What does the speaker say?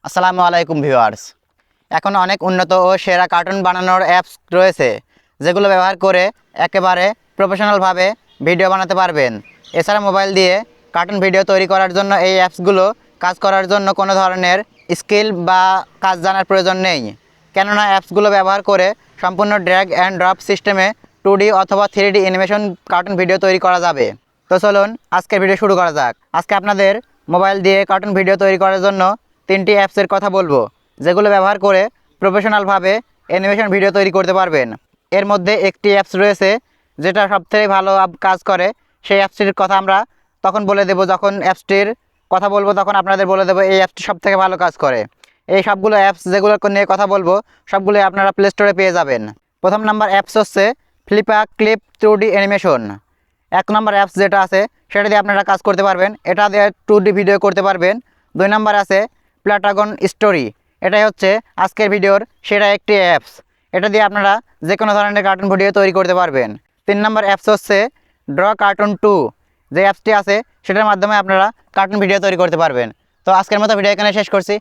আসসালামু আলাইকুম ভিউয়ার্স। এখন অনেক উন্নত ও সেরা কার্টুন বানানোর অ্যাপস রয়েছে, যেগুলো ব্যবহার করে একেবারে প্রফেশনালভাবে ভিডিও বানাতে পারবেন। এছাড়া মোবাইল দিয়ে কার্টুন ভিডিও তৈরি করার জন্য এই অ্যাপসগুলো কাজ করার জন্য কোনো ধরনের স্কিল বা কাজ জানার প্রয়োজন নেই, কেননা অ্যাপসগুলো ব্যবহার করে সম্পূর্ণ ড্র্যাগ অ্যান্ড ড্রপ সিস্টেমে 2D অথবা 3D অ্যানিমেশন কার্টুন ভিডিও তৈরি করা যাবে। তো চলুন আজকের ভিডিও শুরু করা যাক। আজকে আপনাদের মোবাইল দিয়ে কার্টুন ভিডিও তৈরি করার জন্য 3টি অ্যাপসের কথা বলবো, যেগুলো ব্যবহার করে প্রফেশনালভাবে অ্যানিমেশন ভিডিও তৈরি করতে পারবেন। এর মধ্যে একটি অ্যাপস রয়েছে যেটা সবথেকে ভালো কাজ করে। সেই অ্যাপসটির কথা আমরা তখন বলে দেব, যখন অ্যাপসটির কথা বলবো তখন আপনাদের বলে দেবো এই অ্যাপসটি সবথেকে ভালো কাজ করে। এই সবগুলো অ্যাপস যেগুলো নিয়ে কথা বলবো সবগুলো আপনারা প্লে স্টোরে পেয়ে যাবেন। প্রথম নাম্বার অ্যাপস হচ্ছে ফ্লিপা ক্লিপ 2D অ্যানিমেশন। 1 নম্বর অ্যাপস যেটা আছে সেটা দিয়ে আপনারা কাজ করতে পারবেন, এটা দিয়ে 2D ভিডিও করতে পারবেন। 2 নম্বর আছে প্ল্যাটাগন স্টোরি। এটাই হচ্ছে আজকের ভিডিওর সেরা একটি অ্যাপস। এটা দিয়ে আপনারা যে কোনো ধরনের কার্টুন ভিডিও তৈরি করতে পারবেন। 3 নম্বর অ্যাপস হচ্ছে ড্র কার্টুন 2। যে অ্যাপসটি আছে সেটার মাধ্যমে আপনারা কার্টুন ভিডিও তৈরি করতে পারবেন। তো আজকের মতো ভিডিও এখানে শেষ করছি।